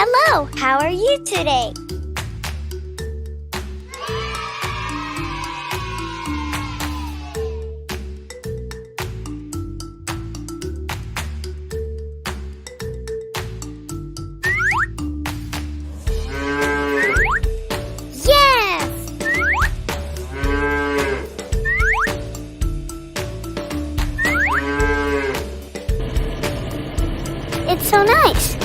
Hello, how are you today? Yes! It's so nice.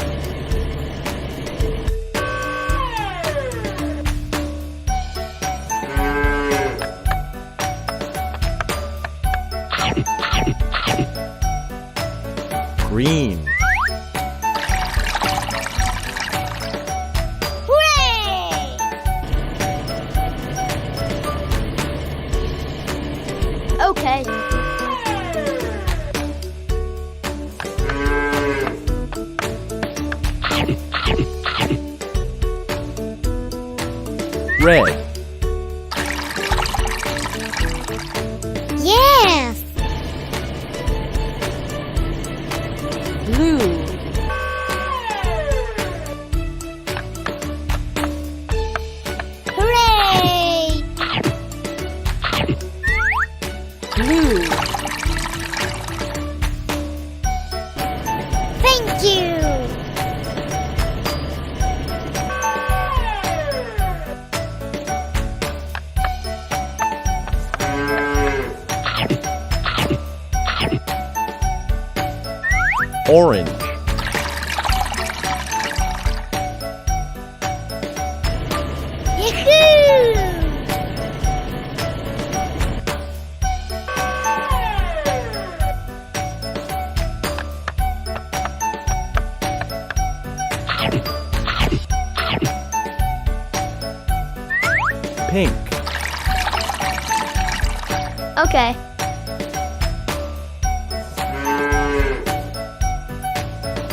Green. Hooray! Okay. Red. Yes! Blue. Hooray! Blue. Thank you! Orange. Yahoo! Pink. Okay.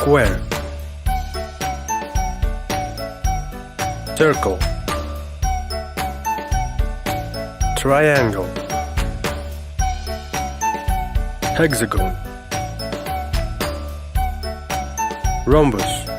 Square, circle, triangle, hexagon, rhombus,